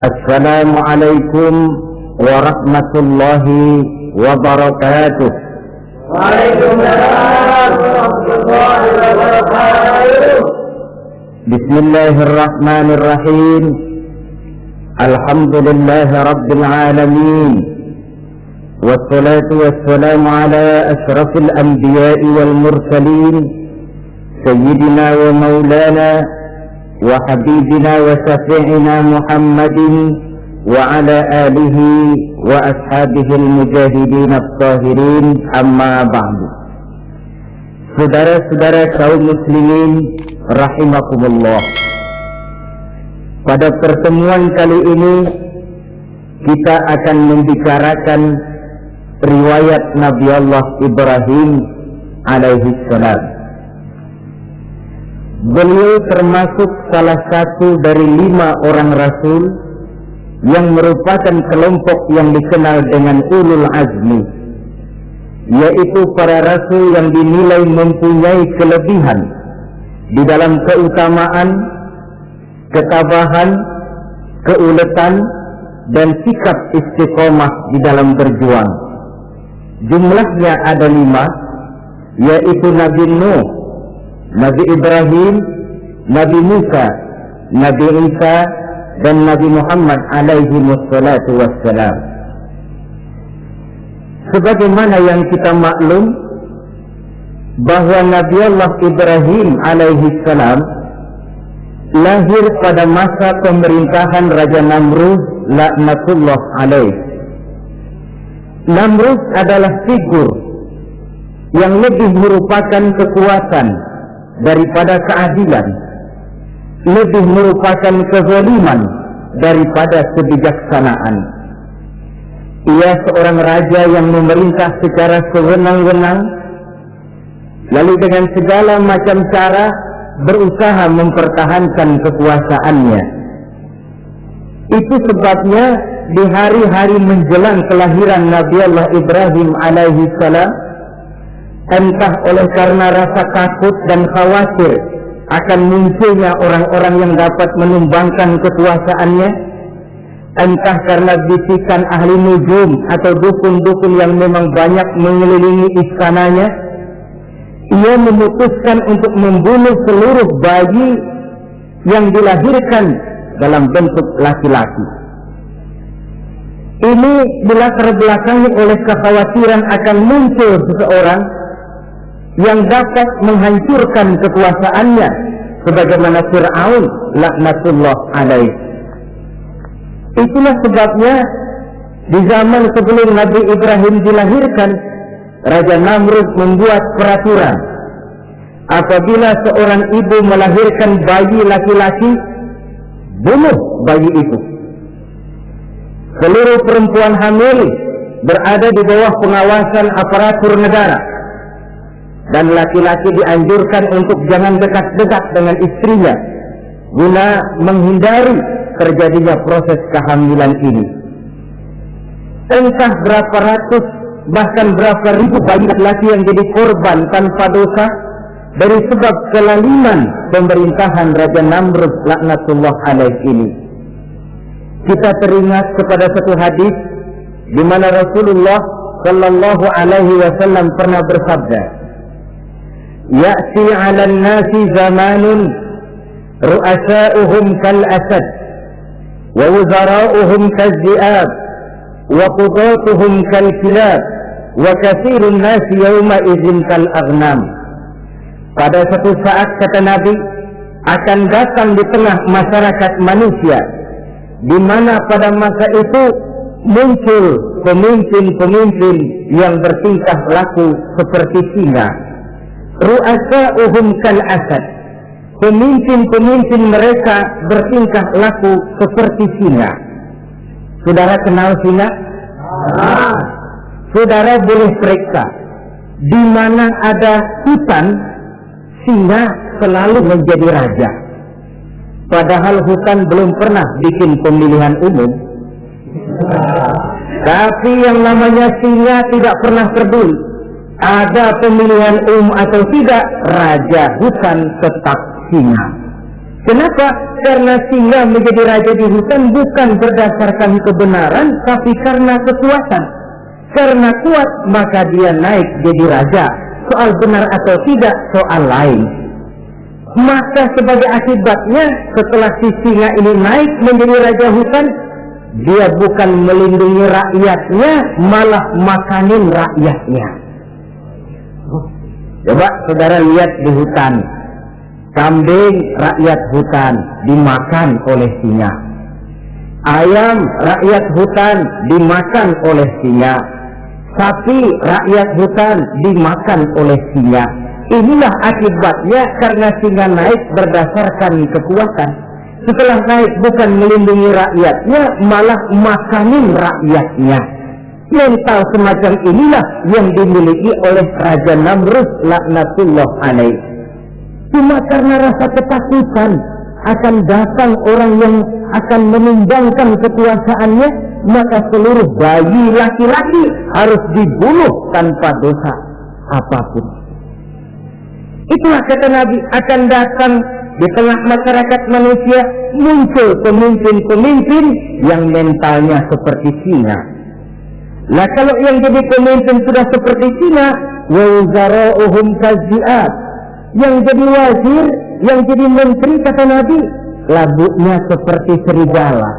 Assalamualaikum warahmatullahi wabarakatuh. Waalaikumsalam warahmatullahi wabarakatuh. Bismillahirrahmanirrahim. Alhamdulillahi rabbil alamin. Wassalatu wassalamu ala ashrafil anbiya'i wal mursalin, sayyidina wa maulana wa habibina wa syafi'ina Muhammadin wa ala alihi wa ashabihi al-mujahidin at-tahirin, amma ba'du. Saudara-saudara kaum muslimin rahimakumullah, pada pertemuan kali ini kita akan membicarakan riwayat Nabi Allah Ibrahim alaihi salam. Beliau termasuk salah satu dari 5 orang rasul yang merupakan kelompok yang dikenal dengan ulul azmi, yaitu para rasul yang dinilai mempunyai kelebihan di dalam keutamaan, ketabahan, keuletan, dan sikap istiqomah di dalam berjuang. Jumlahnya ada 5, yaitu Nabi Nuh, Nabi Ibrahim, Nabi Musa, Nabi Isa, dan Nabi Muhammad alaihi wassalatu wassalam. Sebagaimana yang kita maklum bahwa Nabi Allah Ibrahim alaihi salam lahir pada masa pemerintahan Raja Namrud laknatullah alaih. Namrud adalah figur yang lebih merupakan kekuatan daripada keadilan, lebih merupakan kezaliman daripada kebijaksanaan. Ia seorang raja yang memerintah secara sewenang-wenang, lalu dengan segala macam cara berusaha mempertahankan kekuasaannya. Itu sebabnya di hari-hari menjelang kelahiran Nabi Allah Ibrahim alaihi salam, entah oleh karena rasa takut dan khawatir akan munculnya orang-orang yang dapat menumbangkan kekuasaannya, entah karena bisikan ahli nujum atau dukun-dukun yang memang banyak mengelilingi istananya, ia memutuskan untuk membunuh seluruh bayi yang dilahirkan dalam bentuk laki-laki. Ini dilatar belakangi oleh kekhawatiran akan muncul seseorang yang dapat menghancurkan kekuasaannya, sebagaimana Fir'aun laknatullah alaih. Itulah sebabnya di zaman sebelum Nabi Ibrahim dilahirkan, Raja Namrud membuat peraturan, apabila seorang ibu melahirkan bayi laki-laki, bunuh bayi itu. Seluruh perempuan hamil berada di bawah pengawasan aparatur negara, dan laki-laki dianjurkan untuk jangan dekat-dekat dengan istrinya guna menghindari terjadinya proses kehamilan ini. Entah berapa ratus bahkan berapa ribu bayi laki-laki yang jadi korban tanpa dosa dari sebab kelaliman pemerintahan Raja Namrud laknatullah alaih ini. Kita teringat kepada satu hadis di mana Rasulullah sallallahu alaihi wasallam pernah bersabda, ya'ti 'alan nasi zamanun ru'asa'uhum kal asad wa wuzara'uhum kal zi'ab wa qudatuhum kal kilab wa katsirun nasi yawma idzin kal aghnam. Pada satu saat, kata Nabi, akan datang di tengah masyarakat manusia di mana pada masa itu muncul pemimpin-pemimpin yang bertingkah laku seperti singa. Ru'asa'uhum kal asad, pemimpin-pemimpin mereka bertingkah laku seperti singa. Saudara kenal singa? Saudara boleh periksa, di mana ada hutan, singa selalu menjadi raja. Padahal hutan belum pernah bikin pemilihan umum. Tapi yang namanya singa tidak pernah peduli ada pemilihan atau tidak, raja hutan tetap singa. Kenapa? karena singa menjadi raja di hutan bukan berdasarkan kebenaran, tapi karena kekuatan. Karena kuat, maka dia naik jadi raja. Soal benar atau tidak, soal lain. Maka sebagai akibatnya, setelah si singa ini naik menjadi raja hutan, dia bukan melindungi rakyatnya, malah makanin rakyatnya. Coba saudara lihat di hutan. Kambing rakyat hutan dimakan oleh singa. Ayam rakyat hutan dimakan oleh singa. Sapi rakyat hutan dimakan oleh singa. Inilah akibatnya karena singa naik berdasarkan kekuatan. Setelah naik bukan melindungi rakyatnya, malah makanin rakyatnya. Mental semacam inilah yang dimiliki oleh Raja Namrud laknatullah alaih. Cuma karena rasa ketakutan akan datang orang yang akan menumbangkan kekuasaannya, maka seluruh bayi laki-laki harus dibunuh tanpa dosa apapun. Itulah kata Nabi, akan datang di tengah masyarakat manusia muncul pemimpin-pemimpin yang mentalnya seperti singa. Nah kalau yang jadi pemimpin sudah seperti singa, wa wuzara'uhum kazi'at, yang jadi wazir, yang jadi menteri kata Nabi, labunya seperti serigala.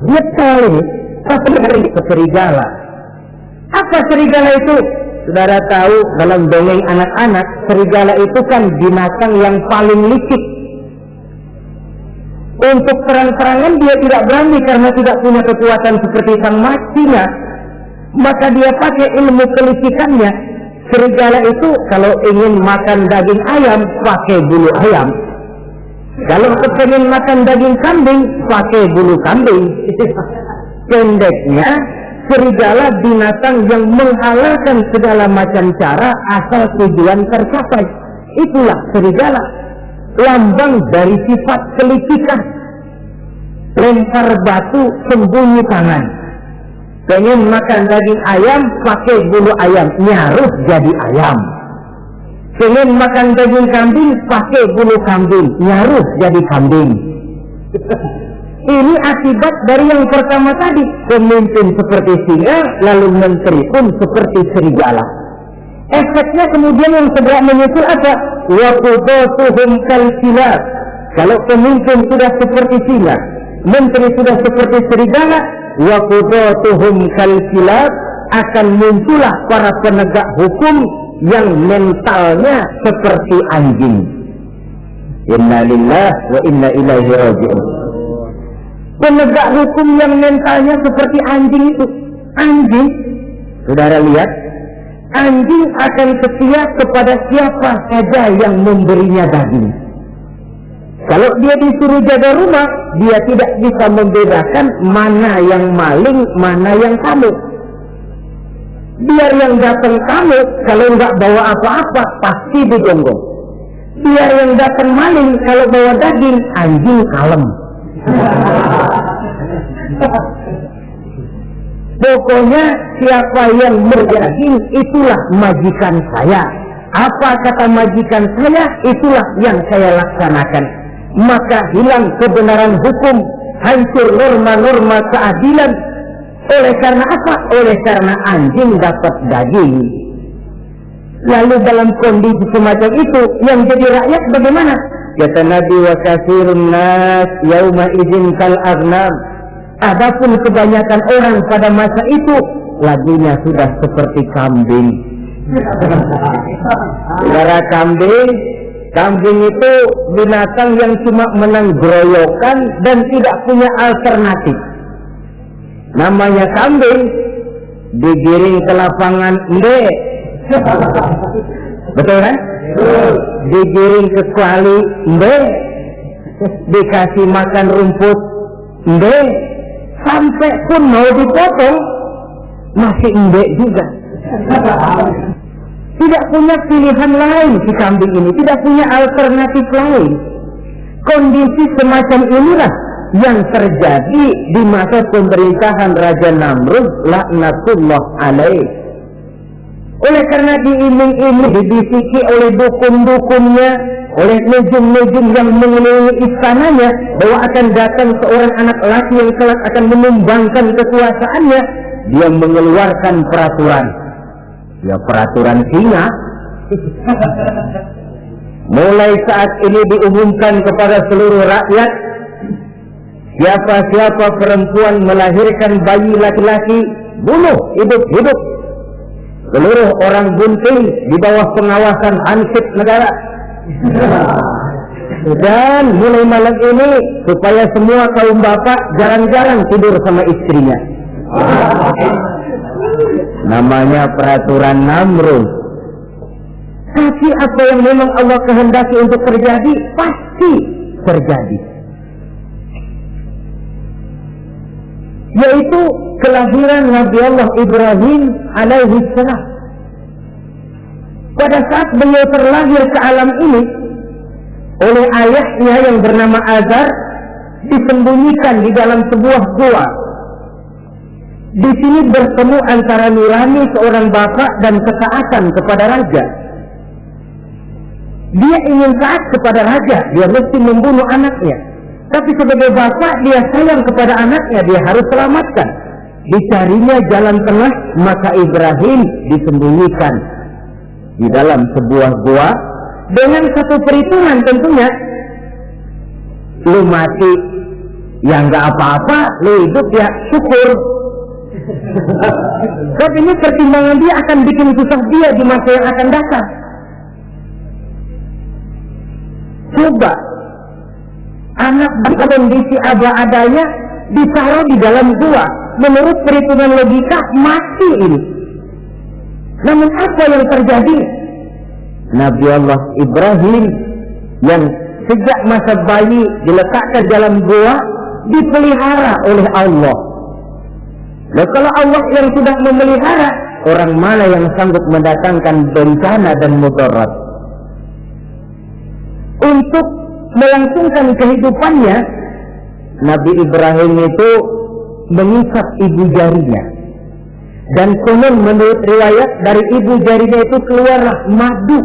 Dia kali tapi serigala. Apa serigala itu? Saudara tahu dalam dongeng anak-anak, serigala itu kan binatang yang paling licik. Untuk terang-terangan dia tidak berani karena tidak punya kekuatan seperti sang singa. Maka dia pakai ilmu kelicikannya. Serigala itu kalau ingin makan daging ayam, pakai bulu ayam. Kalau ingin makan daging kambing, pakai bulu kambing. Pendeknya, serigala binatang yang menghalalkan segala macam cara asal tujuan tercapai. Itulah serigala, lambang dari sifat kelicikan. Lempar batu, sembunyi tangan. Pengen makan daging ayam, pakai bulu ayam, nyaruh jadi ayam. Pengen makan daging kambing, pakai bulu kambing, nyaruh jadi kambing. Ini akibat dari yang pertama tadi, pemimpin seperti singa, lalu menteri pun seperti serigala. Efeknya kemudian yang segera menyusul apa? Wa qudatuhum kalkilab. Kalau pemimpin sudah seperti singa, menteri sudah seperti serigala, wa qudatuhum kalkilab, akan muncullah para penegak hukum yang mentalnya seperti anjing. Inna lillahi wa inna ilaihi raji'un. Penegak hukum yang mentalnya seperti anjing itu, anjing, saudara lihat, anjing akan setia kepada siapa saja yang memberinya daging. Kalau dia disuruh jaga rumah, dia tidak bisa membedakan mana yang maling, mana yang kamu. Biar yang datang kamu, kalau nggak bawa apa-apa, pasti digonggong. Biar yang datang maling, kalau bawa daging, anjing kalem. Pokoknya siapa yang berdaging, itulah majikan saya. Apa kata majikan saya, itulah yang saya laksanakan. Maka hilang kebenaran hukum, hancur norma-norma keadilan. Oleh karena apa? Oleh karena anjing dapat daging. Lalu dalam kondisi semacam itu, yang jadi rakyat bagaimana? Kata Nabi, wa katsirun nas yauma idzin kal aghnam. Adapun kebanyakan orang pada masa itu, lagunya sudah seperti kambing. Saudara, kambing itu binatang yang cuma menang geroyokan dan tidak punya alternatif. Namanya kambing, digiring ke lapangan mbe. Betul kan? Digiring ke kuali mbe, dikasih makan rumput mbe, sampai pun mau dipotong masih mbe juga. Tidak punya pilihan lain si kambing ini, tidak punya alternatif lain. Kondisi semacam inilah yang terjadi di masa pemerintahan Raja Namrud laknatullah alaih. Oleh karena diiming-iming, dibisiki oleh dukun-dukunnya, oleh nujum-nujum yang mengelilingi istananya bahwa akan datang seorang anak laki yang kelak akan menumbangkan kekuasaannya, dia mengeluarkan peraturan. Ya, peraturan singa. Mulai saat ini diumumkan kepada seluruh rakyat, siapa-siapa perempuan melahirkan bayi laki-laki, bunuh hidup-hidup. Seluruh orang bunting di bawah pengawasan Hansip negara. Dan mulai malam ini supaya semua kaum bapak jarang-jarang tidur sama istrinya. Namanya peraturan Namrud. Tapi apa yang memang Allah kehendaki untuk terjadi pasti terjadi, yaitu kelahiran Nabi Allah Ibrahim alaihi salam. Pada saat beliau terlahir ke alam ini oleh ayahnya yang bernama Azar, disembunyikan di dalam sebuah gua. Di sini bertemu antara nurani seorang bapak dan ketaatan kepada raja. Dia ingin taat kepada raja, dia mesti membunuh anaknya. Tapi sebagai bapak, dia sayang kepada anaknya, dia harus selamatkan. Dicarinya jalan tengah, maka Ibrahim disembunyikan di dalam sebuah gua dengan satu perhitungan tentunya. Lu mati, ya nggak apa-apa, lu hidup ya syukur. Tapi ini pertimbangan dia akan bikin susah dia di masa yang akan datang. Coba anak dalam kondisi adanya ditaruh di dalam gua, menurut perhitungan logika mati ini. Namun apa yang terjadi? Nabi Allah Ibrahim yang sejak masa bayi diletakkan dalam gua dipelihara oleh Allah. Nah, kalau Allah yang sudah memelihara, orang mana yang sanggup mendatangkan bencana dan mudarat? Untuk melangsungkan kehidupannya, Nabi Ibrahim itu mengisap ibu jarinya. Dan konon menurut riwayat dari ibu jarinya itu keluarlah madu.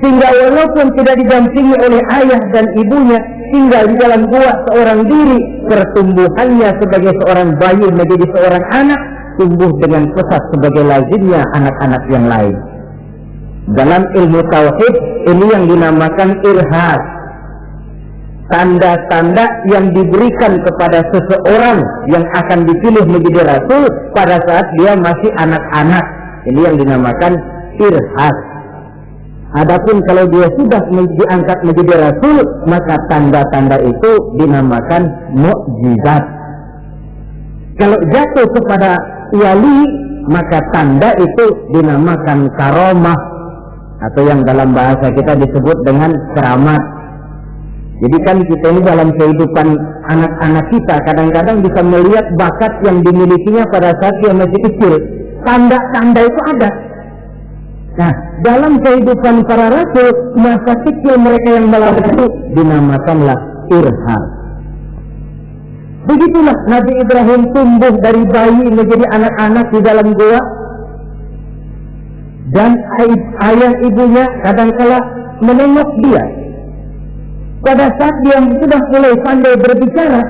Sehingga walaupun tidak didampingi oleh ayah dan ibunya, tinggal di dalam gua seorang diri, pertumbuhannya sebagai seorang bayi menjadi seorang anak, tumbuh dengan pesat sebagai lazimnya anak-anak yang lain. Dalam ilmu tauhid ini yang dinamakan irhas, tanda-tanda yang diberikan kepada seseorang yang akan dipilih menjadi rasul pada saat dia masih anak-anak. Ini yang dinamakan irhas. Adapun kalau dia sudah diangkat menjadi rasul, maka tanda-tanda itu dinamakan mukjizat. Kalau jatuh kepada wali, maka tanda itu dinamakan karomah, atau yang dalam bahasa kita disebut dengan keramat. Jadi kan kita ini dalam kehidupan anak-anak kita kadang-kadang bisa melihat bakat yang dimilikinya pada saat dia masih kecil. Tanda-tanda itu ada. Nah, dalam kehidupan para rasul, masa kecil mereka yang melakukan itu dinamakanlah irham. Begitulah Nabi Ibrahim tumbuh dari bayi menjadi anak-anak di dalam gua. Dan ayah ibunya kadang-kala menengok dia. Pada saat dia sudah mulai pandai berbicara,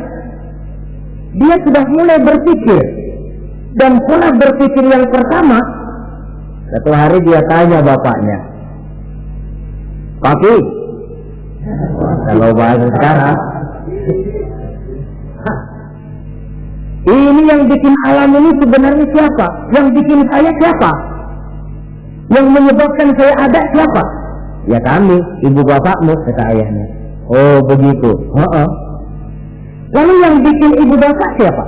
dia sudah mulai berpikir. Dan pola berpikir yang pertama, satu hari dia tanya bapaknya, "Papi," kalau bahasa sekarang, "ini yang bikin alam ini sebenarnya siapa? Yang bikin saya siapa? Yang menyebabkan saya ada siapa?" "Ya kami, ibu bapakmu," kata ayahnya. "Oh begitu." "Lalu yang bikin ibu bapak siapa?"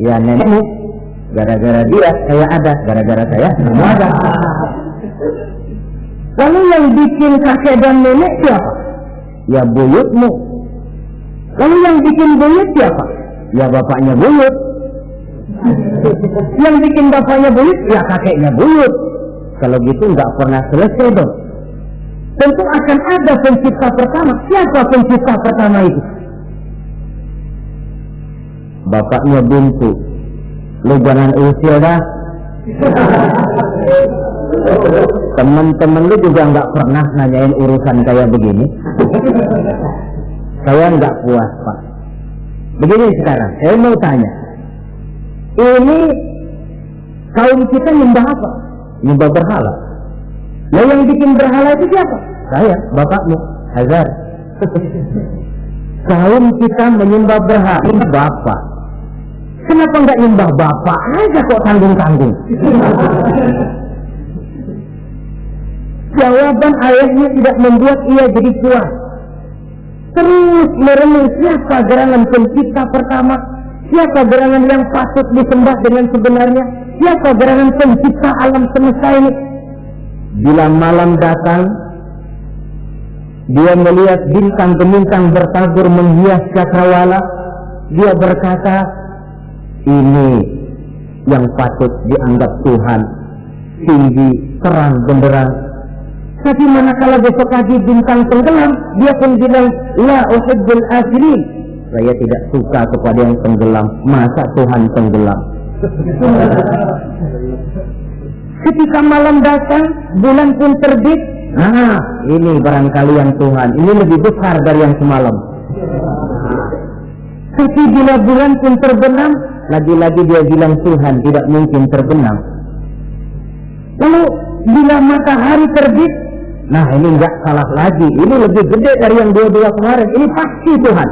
"Ya nenekmu. Gara-gara dia saya ada, gara-gara saya kamu ada." "Lalu yang bikin kakek dan nenek siapa?" "Ya buyutmu." "Lalu yang bikin buyut siapa?" "Ya bapaknya buyut." "Yang bikin bapaknya buyut?" "Ya kakeknya buyut." Kalau gitu nggak pernah selesai dong. Tentu akan ada pencipta pertama. Siapa pencipta pertama itu? Bapaknya buntu. "Lu jangan usil dah." Teman-teman lu juga nggak pernah nanyain urusan kayak begini. Saya nggak puas, Pak. Begini sekarang, saya mau tanya. Ini kaum kita nyembah apa? Nyembah berhala. Nah, yang bikin berhala itu siapa? Saya, bapakmu, Hazar. Kaum kita menyembah berhala, bapak. Kenapa nggak nyembah bapak aja kok tanggung-tanggung? Jawaban ayahnya tidak membuat ia jadi puas. Terus merenung siapa gerangan pencipta pertama, siapa gerangan yang patut disembah dengan sebenarnya, siapa gerangan pencipta alam semesta ini. Bila malam datang, dia melihat bintang-bintang bertabur menghias cakrawala. Dia berkata, ini yang patut dianggap Tuhan, tinggi, terang, benderang. Tapi manakala besok pagi bintang tenggelam, dia pun bilang, la uhibbul afilin. Saya tidak suka kepada yang tenggelam. Masa Tuhan tenggelam? Ketika malam datang, bulan pun terbit. Nah, ini barangkali yang Tuhan. Ini lebih besar dari yang semalam. Tapi bila bulan pun terbenam, lagi-lagi dia bilang Tuhan tidak mungkin terbenam. Lalu bila matahari terbit, nah ini enggak salah lagi. Ini lebih gede dari yang dua-dua kemarin. Ini pasti Tuhan.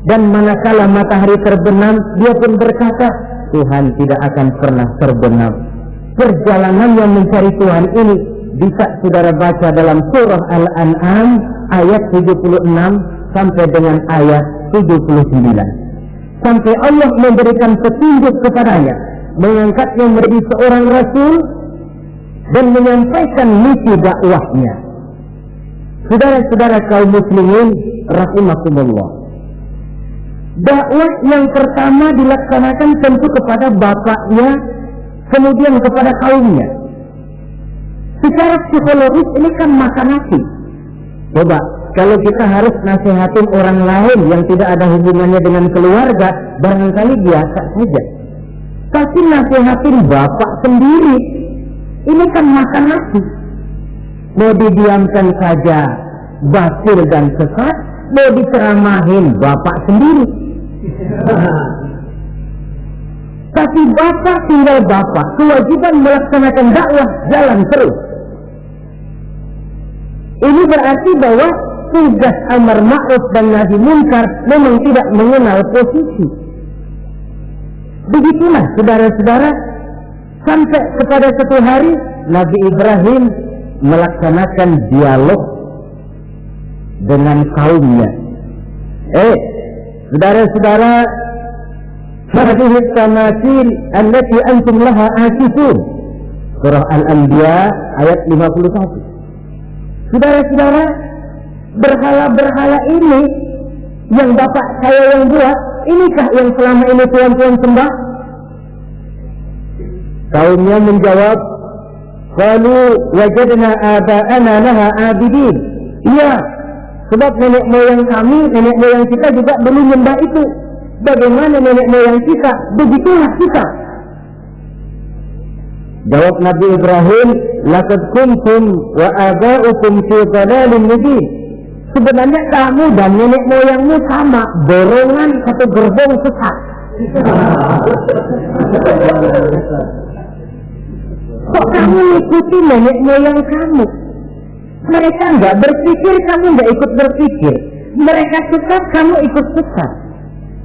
Dan manakala matahari terbenam, dia pun berkata, Tuhan tidak akan pernah terbenam. Perjalanan yang mencari Tuhan ini bisa saudara baca dalam surah Al-An'am ayat 76 sampai dengan ayat 79. Sampai Allah memberikan petunjuk kepadanya, mengangkatnya menjadi seorang rasul dan menyampaikan misi dakwahnya. Saudara-saudara kaum muslimin rahimakumullah, dakwah yang pertama dilaksanakan tentu kepada bapaknya, kemudian kepada kaumnya. Secara psikologis ini kan makan nasi. Coba, kalau kita harus nasihatin orang lain yang tidak ada hubungannya dengan keluarga, barangkali biasa saja. Tapi nasihatin bapak sendiri, ini kan makan nasi. Mau didiamkan saja batil dan sesat, mau diceramahin bapak sendiri. Tapi bapak tinggal bapak, kewajiban melaksanakan dakwah jalan terus. Ini berarti bahwa tugas amar ma'ruf dan nahi munkar memang tidak mengenal posisi. Begitulah saudara-saudara, sampai kepada satu hari Nabi Ibrahim melaksanakan dialog dengan kaumnya. Saudara-saudara, hadhihi tamathil allati antum laha akifun. Surah Al-Anbiya ayat 51. Saudara-saudara, berhala-berhala ini yang bapak saya yang buat, inikah yang selama ini tuan-tuan sembah? Kaumnya menjawab, qalu wajadna aba'ana laha abidin. Iya, sebab nenek moyang kami, nenek moyang kita juga dulu menyembah itu. Bagaimana nenek moyang kita, begitulah kita. Jawab Nabi Ibrahim, laqad kuntum wa aba'ukum fi dhalalin mubin. Sebenarnya kamu dan nenek moyangmu sama, borongan satu gerbong sesat. Kok kamu ikuti nenek moyang kamu? Mereka enggak berpikir, kamu enggak ikut berpikir. Mereka sesat, kamu ikut sesat.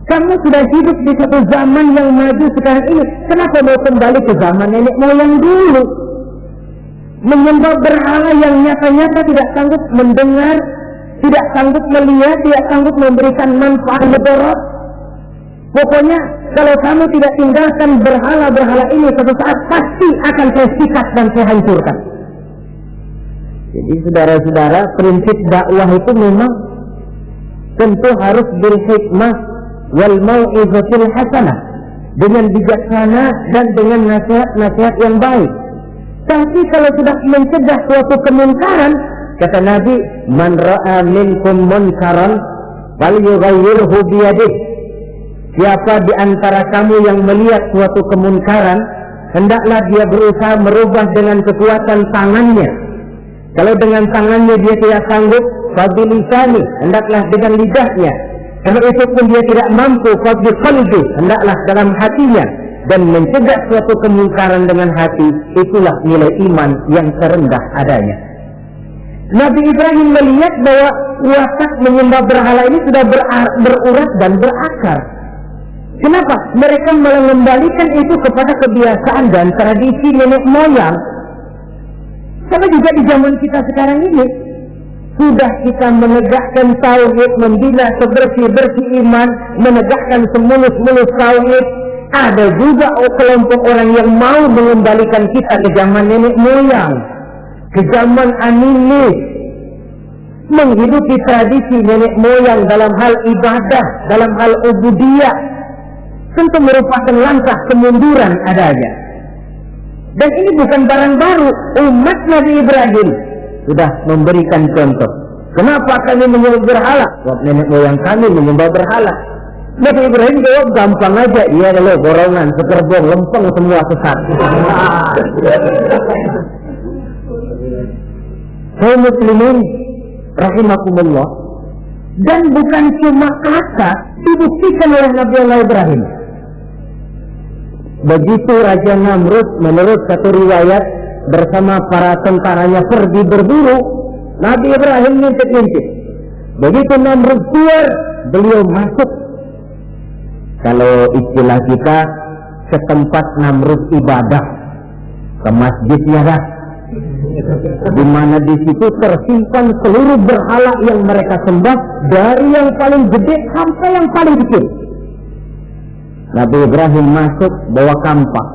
Kamu sudah hidup di satu zaman yang maju sekarang ini. Kenapa mau kembali ke zaman nenek moyang dulu? Menyembah berhala yang nyata-nyata tidak sanggup mendengar, tidak sanggup melihat, tidak sanggup memberikan manfaat mudarat. Pokoknya kalau kamu tidak tinggalkan berhala-berhala ini, suatu saat pasti akan saya sikat dan saya hancurkan. Jadi saudara-saudara, prinsip dakwah itu memang tentu harus bil hikmah wal mau'izatil hasanah, dengan bijaksana dan dengan nasihat-nasihat yang baik. Tapi kalau sudah mencegah suatu kemunkaran, kata Nabi, man ra'a minkum munkaran falyughayyirhu biyadihi. Siapa di antara kamu yang melihat suatu kemunkaran, hendaklah dia berusaha merubah dengan kekuatan tangannya. Kalau dengan tangannya dia tidak sanggup, fabilisani, hendaklah dengan lidahnya. Kalau itu pun dia tidak mampu, fabiliqalbi, hendaklah dalam hatinya. Dan mencegah suatu kemungkaran dengan hati, itulah nilai iman yang terendah adanya. Nabi Ibrahim melihat bahwa watak menyembah berhala ini sudah berurat dan berakar. Kenapa? Mereka mengembalikan itu kepada kebiasaan dan tradisi nenek moyang. Sama juga di zaman kita sekarang ini, sudah kita menegakkan tauhid, membina sebersih-bersih iman, menegakkan semulus-mulus tauhid. Ada juga kelompok orang yang mau mengembalikan kita ke zaman nenek moyang, ke zaman animis, menghidupi tradisi nenek moyang dalam hal ibadah, dalam hal ubudiyah. Tentu merupakan langkah kemunduran adanya. Dan ini bukan barang baru. Umat Nabi Ibrahim sudah memberikan contoh. Kenapa kami menyembah berhala? Sebab nenek moyang kami menyembah berhala. Nabi Ibrahim jawab gampang aja. Iya kalau borongan, sekerbong, lempeng semua sesat. Kaum muslimin rahimakumullah. Dan bukan cuma kata, dibuktikan oleh Nabi Allah Ibrahim. Begitu Raja Namrud menurut satu riwayat bersama para tentaranya pergi berburu, Nabi Ibrahim ngintip-ngintip. Begitu Namrud keluar, beliau masuk. Kalau istilah kita, ke tempat Namrud ibadah, ke masjidnya dah, di mana di situ tersimpan seluruh berhala yang mereka sembah, dari yang paling gede sampai yang paling kecil. Nabi Ibrahim masuk bawa kampak.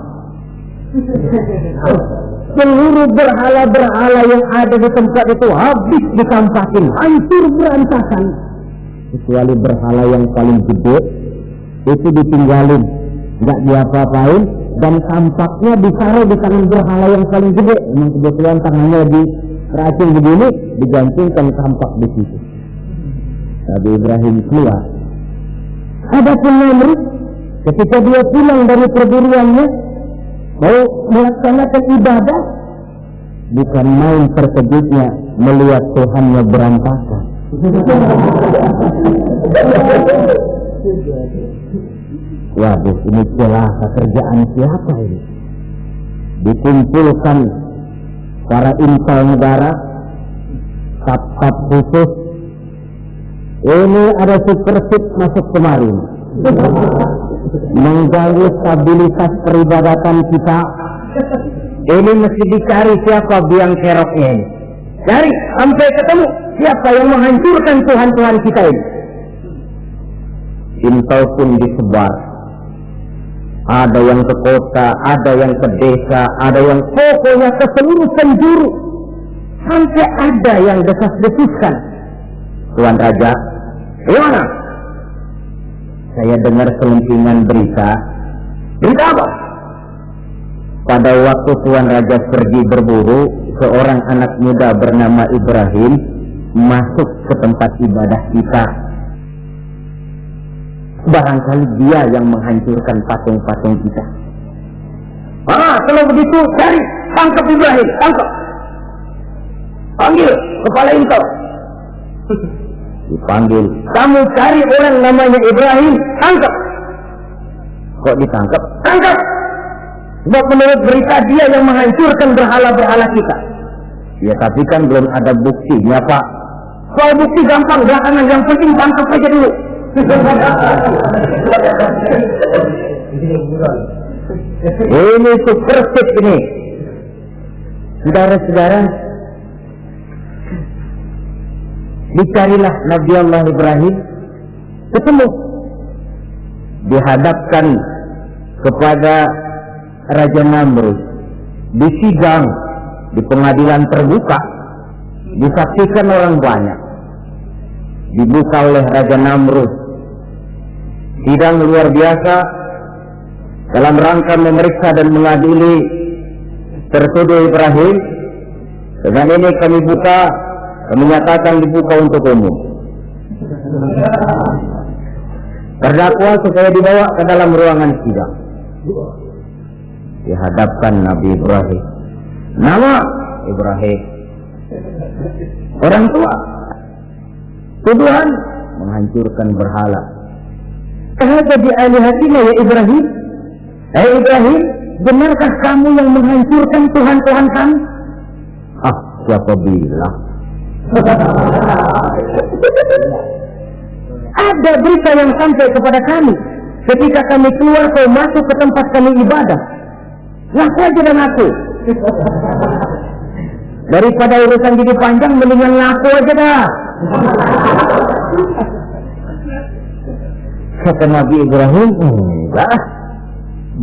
Seluruh berhala-berhala yang ada di tempat itu habis dikampakin, hancur berantakan. Kecuali berhala yang paling gede, itu ditinggalin, nggak diapa-apain, dan kampaknya ditaruh di tangan berhala yang paling gede. Memang kebetulan tangannya diracun begini, digantungkan kampak di situ. Nabi Ibrahim keluar. Adapun Namrud, ketika dia pulang dari perburuannya, mau melaksanakan ibadah, bukan main terkejutnya melihat Tuhannya berantakan. Waduh, ini celaka kerjaan siapa ini? Dikumpulkan para intel negara, staf-staf khusus. Ini ada supersip masuk kemarin, mengganggu stabilitas peribadatan kita. Ini mesti dicari siapa biang keroknya ini. Cari sampai ketemu siapa yang menghancurkan Tuhan-Tuhan kita ini. Intel pun disebar. Ada yang ke kota, ada yang ke desa, ada yang pokoknya ke seluruh penjuru. Sampai ada yang desas-desuskan. Tuan Raja, gimana? Saya dengar selentingan berita. Berita apa? Pada waktu Tuan Raja pergi berburu, seorang anak muda bernama Ibrahim masuk ke tempat ibadah kita. Barangkali dia yang menghancurkan patung-patung kita. Kalau begitu cari, tangkap Ibrahim, tangkap. Panggil kepala intel. Dipanggil, kamu cari orang namanya Ibrahim, tangkap. Kok ditangkap? Tangkap. Sebab menurut berita dia yang menghancurkan berhala-berhala kita. Ya tapi kan belum ada buktinya Pak. Soal bukti gampang, belakangan, yang penting tangkap aja dulu. Ini supersip ini. Saudara-saudara, dicarilah Nabi Allah Ibrahim, ketemu, dihadapkan kepada Raja Namrud, disidang di pengadilan terbuka, disaksikan orang banyak, dibuka oleh Raja Namrud. Sidang luar biasa dalam rangka memeriksa dan mengadili tertuduh Ibrahim. Dengan ini kami menyatakan dibuka untuk umum. Terdakwa supaya dibawa ke dalam ruangan sidang. dihadapkan Nabi Ibrahim. Nama Ibrahim. Orang tua. Tuduhan menghancurkan berhala. Ada di alihatina ya Ibrahim. Ibrahim, benarkah kamu yang menghancurkan Tuhan-Tuhan kami? Siapa bilang? Ada berita yang sampai kepada kami ketika kami keluar atau masuk ke tempat kami ibadah. Ngaku aja dan ngaku. Daripada urusan jadi panjang, mendingan ngaku aja dah. Kata Nabi Ibrahim, enggak.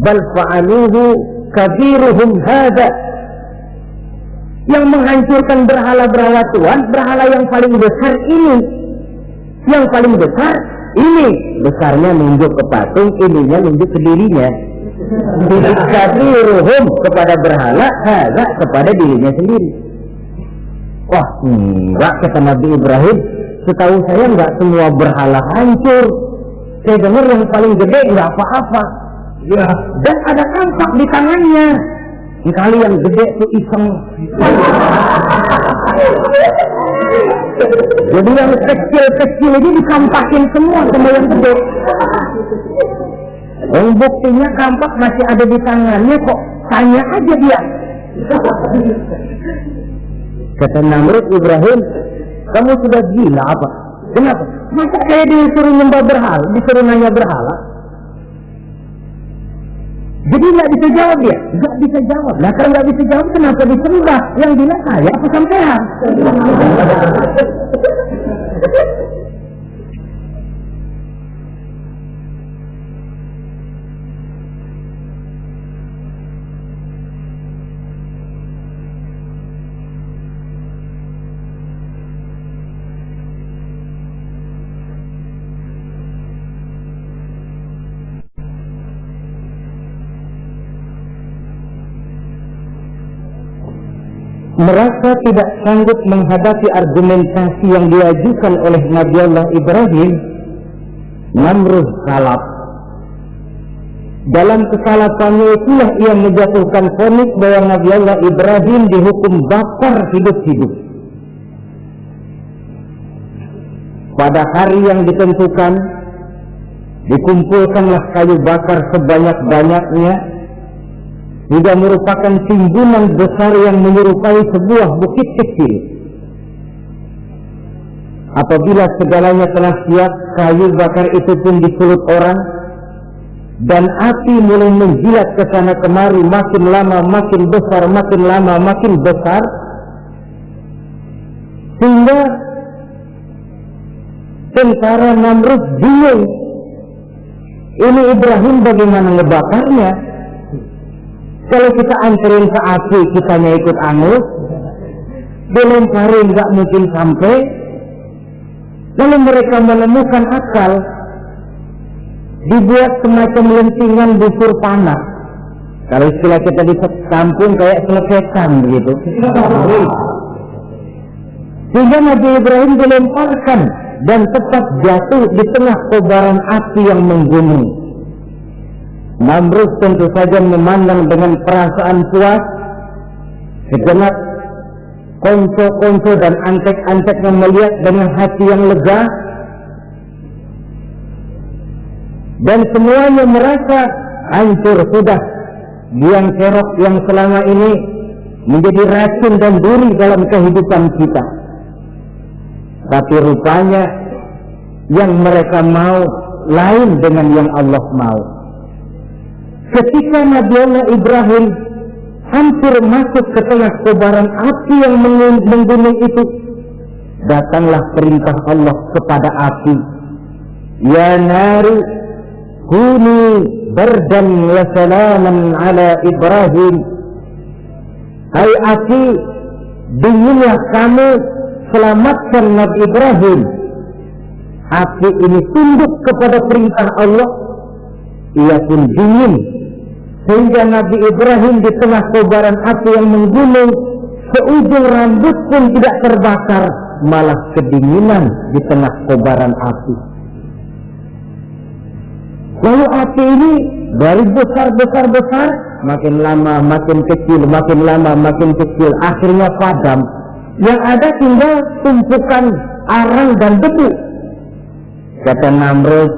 Bal fa'aluhu kabiruhum hada. Yang menghancurkan berhala-berhala Tuhan, berhala yang paling besar ini. Yang paling besar ini. Besarnya nunjuk ke patung, ininya nunjuk ke dirinya. Kabiruhum kepada berhala, hada kepada dirinya sendiri. Wah, enggak, kata Nabi Ibrahim. Setahu saya enggak semua berhala hancur. Saya dengar yang paling gede enggak apa-apa. Ya. Dan ada kampak di tangannya. Kali yang gede itu iseng. Jadi yang kecil-kecil ini dikampakin semua sama yang gede. Buktinya kampak masih ada di tangannya kok. Tanya aja dia. Kata Namrud Ibrahim, kamu sudah gila apa? Kenapa? Masa kayak disuruh nyembah berhala, disuruh nanya berhala? Jadi nggak bisa jawab dia? Nggak bisa jawab. Nah kalau nggak bisa jawab, kenapa disembah? Yang bilang saya apa sampean? Merasa tidak sanggup menghadapi argumentasi yang diajukan oleh Nabi Allah Ibrahim, Namrud salap. Dalam kesalahannya itulah ia menjatuhkan vonis bahwa Nabi Allah Ibrahim dihukum bakar hidup-hidup. Pada hari yang ditentukan, dikumpulkanlah kayu bakar sebanyak-banyaknya, juga merupakan timbunan besar yang menyerupai sebuah bukit kecil. Apabila segalanya telah siap, kayu bakar itu pun disulut orang, dan api mulai menjilat ke sana kemari, makin lama makin besar, makin lama makin besar, sehingga tentara Namrud bingung. Ini Ibrahim bagaimana ngebakarnya? Kalau kita anterin ke api, kitanya ikut angus, dilemparin nggak mungkin sampai. Lalu mereka menemukan akal, dibuat semacam lentingan busur panah. Kalau istilah kita di kampung kayak selepetan begitu. Sehingga Nabi Ibrahim dilemparkan dan tetap jatuh di tengah kobaran api yang menggunung. Namrud tentu saja memandang dengan perasaan puas. Sejenak konco-konco dan antek-antek yang melihat dengan hati yang lega, dan semuanya merasa hancur sudah biang kerok yang selama ini menjadi racun dan duri dalam kehidupan kita. Tapi rupanya yang mereka mau lain dengan yang Allah mau. Ketika Nabi Allah Ibrahim hampir masuk ke tengah kobaran api yang menggunung itu, datanglah perintah Allah kepada api. Ya naru kuni bardan wa salaman ala Ibrahim. Hai api, dinginlah kamu, selamatkan Nabi Ibrahim. Api ini tunduk kepada perintah Allah, ia pun dingin. Sehingga Nabi Ibrahim di tengah kobaran api yang menggunung, seujung rambut pun tidak terbakar, malah kedinginan di tengah kobaran api. Lalu api ini dari besar makin lama makin kecil, makin lama makin kecil, akhirnya padam. Yang ada tinggal tumpukan arang dan debu. Kata Namrud,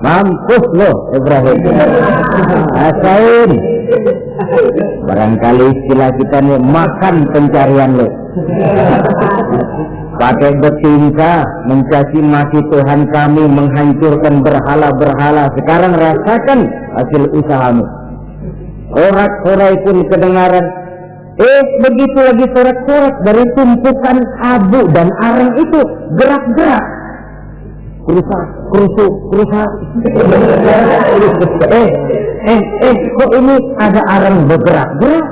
mampus loh Ibrahim. Asain. Barangkali istilah kita nih, makan pencarian lo. Pakai bertingkah mencaci maki Tuhan kami, menghancurkan berhala-berhala. Sekarang rasakan hasil usahamu. Sorak-sorai pun kedengaran. Begitu lagi sorak-sorak dari tumpukan abu dan arang itu gerak-gerak. Kerusak. Kok ini ada arang bergerak-gerak?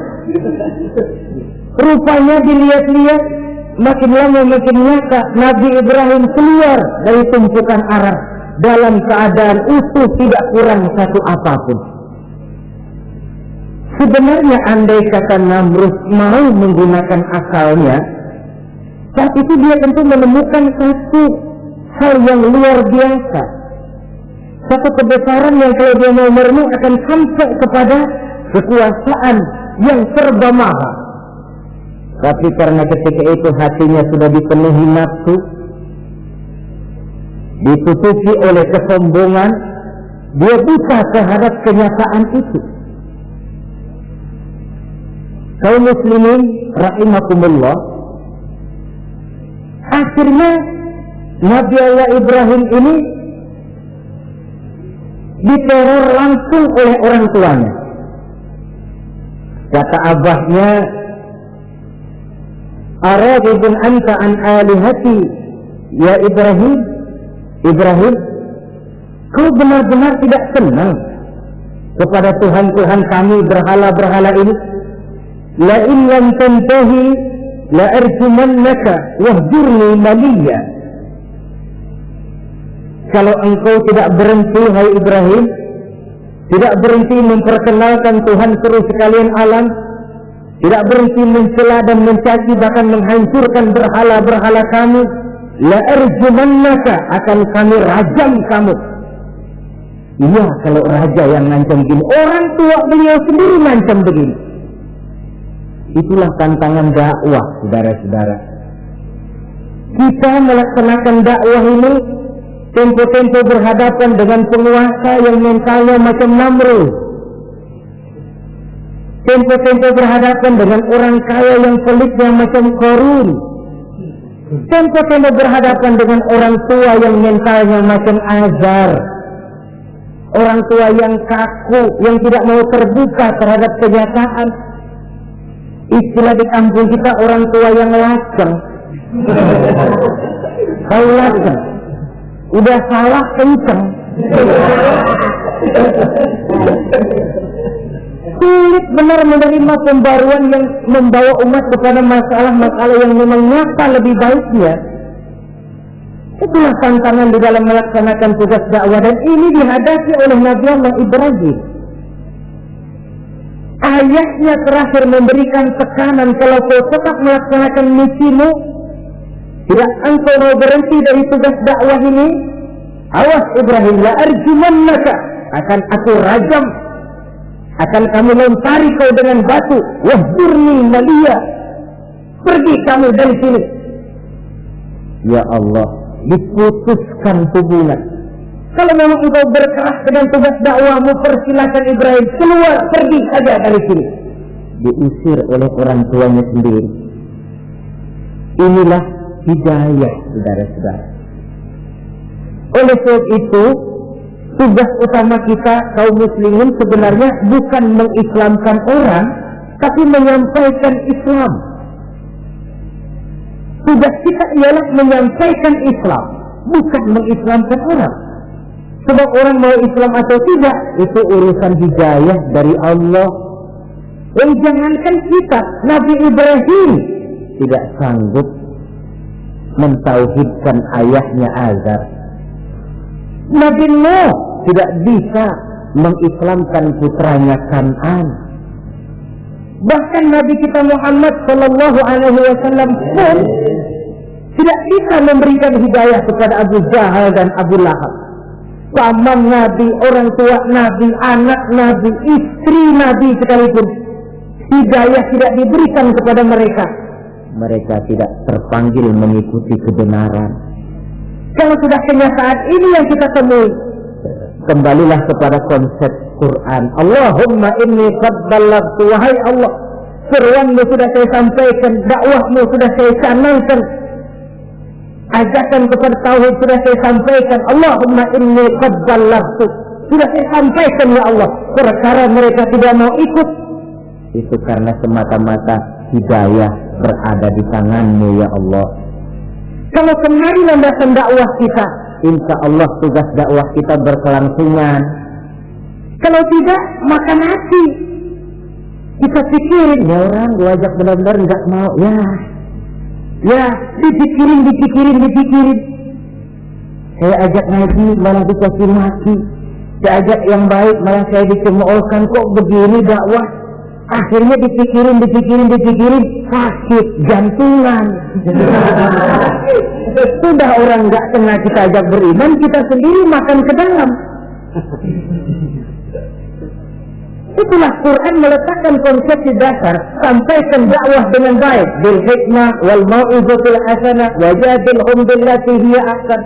Rupanya dilihat-lihat, makin lama makin nyata, Nabi Ibrahim keluar dari tumpukan arang dalam keadaan utuh, tidak kurang satu apapun. Sebenarnya andai kata Namrud mau menggunakan akalnya, saat itu dia tentu menemukan satu hal yang luar biasa, satu kebesaran yang kalau dia mau merenung akan sampai kepada kekuasaan yang serba maha. Tapi karena ketika itu hatinya sudah dipenuhi nafsu, ditutupi oleh kesombongan, dia buta terhadap kenyataan itu. Kaum muslimin rahimakumullah, akhirnya Nabi Allah Ibrahim ini diteror langsung oleh orang tuanya. Kata abahnya, "Aradibun anta an alihati ya Ibrahim? Ibrahim, kau benar-benar tidak senang kepada Tuhan-Tuhan kami, berhala-berhala ini? La in lam tantahi la arjumannaka wahjurni maliya." Kalau engkau tidak berhenti, hai Ibrahim, tidak berhenti memperkenalkan Tuhan seluruh sekalian alam, tidak berhenti mencela dan mencaci bahkan menghancurkan berhala-berhala kami, la arjumannaka, akan kami rajam kamu. Iya, kalau raja yang ngancam begini, orang tua beliau sendiri ngancam begini. Itulah tantangan dakwah, saudara-saudara. Kita melaksanakan dakwah ini tempo-tempo berhadapan dengan penguasa yang mentalnya macam Namrud. Tempo-tempo berhadapan dengan orang kaya yang pelitnya macam Qarun. Tempo-tempo berhadapan dengan orang tua yang mentalnya macam Azar. Orang tua yang kaku, yang tidak mau terbuka terhadap kenyataan. Istilah di kampung kita, orang tua yang laceng. Kau laceng, udah salah kenceng. Sulit benar menerima pembaruan yang membawa umat kepada masalah-masalah yang memang nyata lebih baiknya. Itulah tantangan di dalam melaksanakan tugas dakwah, dan ini dihadapi oleh Nabi Allah Ibrahim. Ayahnya terakhir memberikan tekanan, kalau kau tetap melaksanakan misimu, tidak engkau mau berhenti dari tugas dakwah ini, awas Ibrahim, la arjumannaka, akan aku rajam, akan kami lempari kau dengan batu, wahjurni maliya, pergi kamu dari sini. Ya Allah, diputuskan hubungan. Kalau memang engkau berkeras dengan tugas dakwahmu, persilakan Ibrahim, keluar, pergi saja dari sini. Diusir oleh orang tuanya sendiri. Inilah hidayah, saudara-saudara. Oleh sebab itu, tugas utama kita kaum muslimin sebenarnya bukan mengislamkan orang, tapi menyampaikan Islam. Tugas kita ialah menyampaikan Islam, bukan mengislamkan orang. Sebab orang mau Islam atau tidak, itu urusan hidayah dari Allah. Jangankan kita, Nabi Ibrahim tidak sanggup mentauhidkan ayahnya Azar. Nabi Nuh tidak bisa mengislamkan putranya Kan'an. Bahkan Nabi kita Muhammad sallallahu alaihi wasallam pun tidak bisa memberikan hidayah kepada Abu Jahal dan Abu Lahab. paman Nabi, orang tua Nabi, anak Nabi, istri Nabi sekalipun, hidayah tidak diberikan kepada mereka, mereka tidak terpanggil mengikuti kebenaran. Kalau sudah kenyataan ini yang kita temui, kembalilah kepada konsep Quran. Allahumma inni qad ballaghtu, wahai Allah, seruanmu sudah saya sampaikan, dakwahmu sudah saya canangkan, ajakan kepada tauhid sudah saya sampaikan. Allahumma inni qad ballaghtu, sudah saya sampaikan ya Allah. Perkara mereka tidak mau ikut, itu karena semata-mata hidayah berada di tanganmu ya Allah. Kalau kemari landasan dakwah kita, insya Allah tugas dakwah kita berkelangsungan. Kalau tidak, maka mati. Kita pikirin, ya orang gua ajak benar-benar enggak mau, ya dipikirin. Saya ajak ngaji malah dikasih mati, saya ajak yang baik malah saya dicemoohkan. Kok begini dakwah? Akhirnya dipikirin, sakit jantungan. Sudah orang enggak kena kita ajak beriman, kita sendiri makan ke dalam. Itulah Quran meletakkan konsepsi dasar, sampaikan dakwah dengan baik, bil hikmah wal mau'izatil hasanah wajadilhum billati hiya ahsan.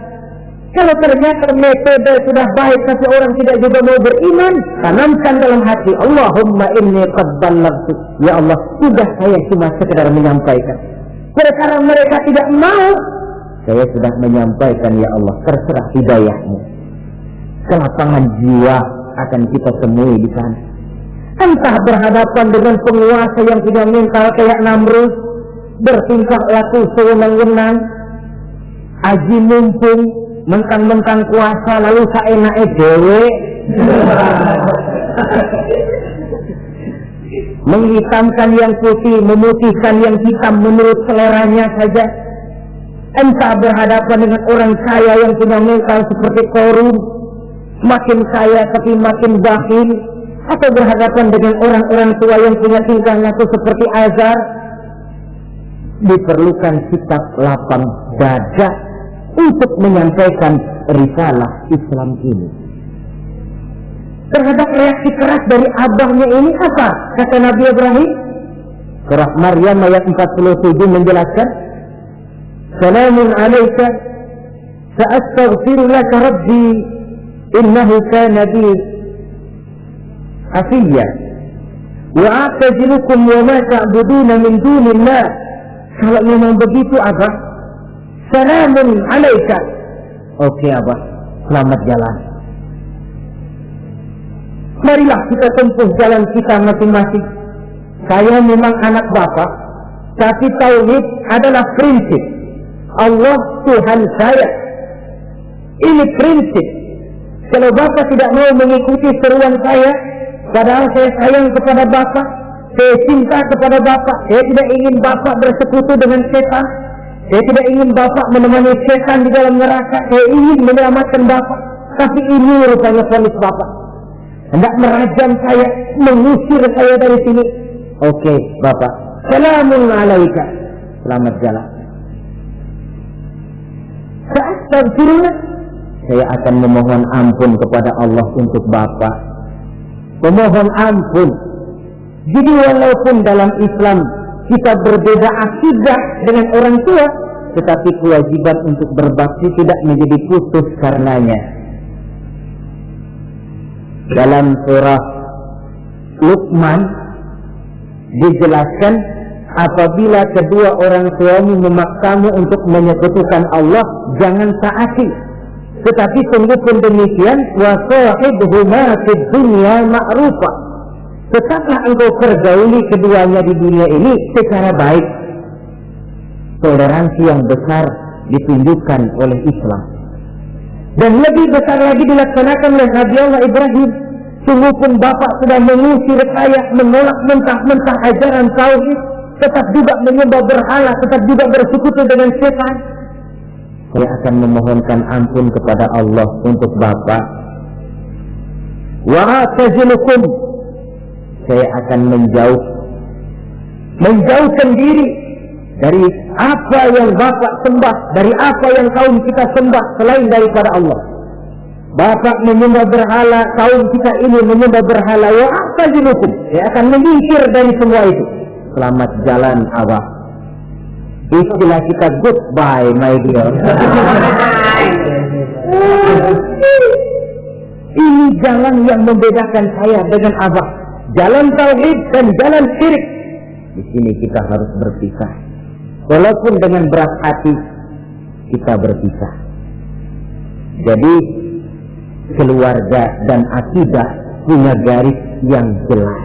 Kalau ternyata metode sudah baik tapi orang tidak juga mau beriman, tanamkan dalam hati, Allahumma inni qad ballaghtu, ya Allah, sudah saya cuma sekedar menyampaikan. Perkara mereka tidak mau, saya sudah menyampaikan ya Allah, terserah hidayahmu. Kelapangan jiwa akan kita temui di sana. Entah berhadapan dengan penguasa yang punya mental kayak Namrud, bertingkah laku sewenang-wenang, aji mumpung, mentang-mentang kuasa lalu saenake dhewe, menghitamkan yang putih, memutihkan yang hitam menurut seleranya saja. Entah berhadapan dengan orang kaya yang punya mental seperti Korun, makin kaya tapi makin bakhil, atau berhadapan dengan orang-orang tua yang punya tingkah laku seperti Azar. Diperlukan sikap lapang dada untuk menyampaikan risalah Islam ini. Terhadap reaksi keras dari abahnya ini apa? Kata Nabi Ibrahim, surah Maryam ayat 47 menjelaskan, Salamun alaika sa'astaghfiru laka rabbi innahu kana bi afiyya wa a'tazilukum wa ma ta'buduna min dunillah. Kalau memang begitu abah, salamun alaika. Oke abah, selamat jalan. Marilah kita tempuh jalan kita masing-masing. Saya memang anak bapak, tapi tauhid adalah prinsip. Allah Tuhan saya. Ini prinsip. Kalau bapak tidak mau mengikuti seruan saya, padahal saya sayang kepada bapak, saya cinta kepada bapak, saya tidak ingin bapak bersekutu dengan setan, saya tidak ingin bapak menemani setan di dalam neraka, saya ingin menyelamatkan bapak, tapi ini rupanya vonis bapak, hendak merajam saya, mengusir saya dari sini. Oke bapak, salamun alaika, selamat jalan. Astagfirullah, saya akan memohon ampun kepada Allah untuk bapak, memohon ampun. Jadi walaupun dalam Islam kita berbeda akidah dengan orang tua, tetapi kewajiban untuk berbakti tidak menjadi putus karenanya. Dalam surah Luqman dijelaskan, apabila kedua orang tuamu memaksamu untuk menyekutukan Allah, jangan taati. Tetapi sungguh pun demikian, wa sahibhuma fid dunya ma'rufa, tetaplah engkau pergauli keduanya di dunia ini secara baik. Toleransi yang besar ditunjukkan oleh Islam, dan lebih besar lagi dilaksanakan oleh Nabi Allah Ibrahim. Sungguh pun bapak sudah mengusir saya, menolak mentah-mentah ajaran tauhid, tetap juga menyembah berhala, tetap juga bersekutu dengan setan. Saya akan memohonkan ampun kepada Allah untuk bapak. Wa a'tazilukum, saya akan menjauhkan diri dari apa yang bapak sembah, dari apa yang kaum kita sembah selain daripada Allah. bapak menyembah berhala, kaum kita ini menyembah berhala, wa a'tazilukum, saya akan menyingkir dari semua itu. Selamat jalan Abah. Istilah kita goodbye my dear. Ini jalan yang membedakan saya dengan Abah, jalan tauhid dan jalan syirik. Di sini kita harus berpisah. Walaupun dengan berat hati kita berpisah. Jadi keluarga dan akidah punya garis yang jelas.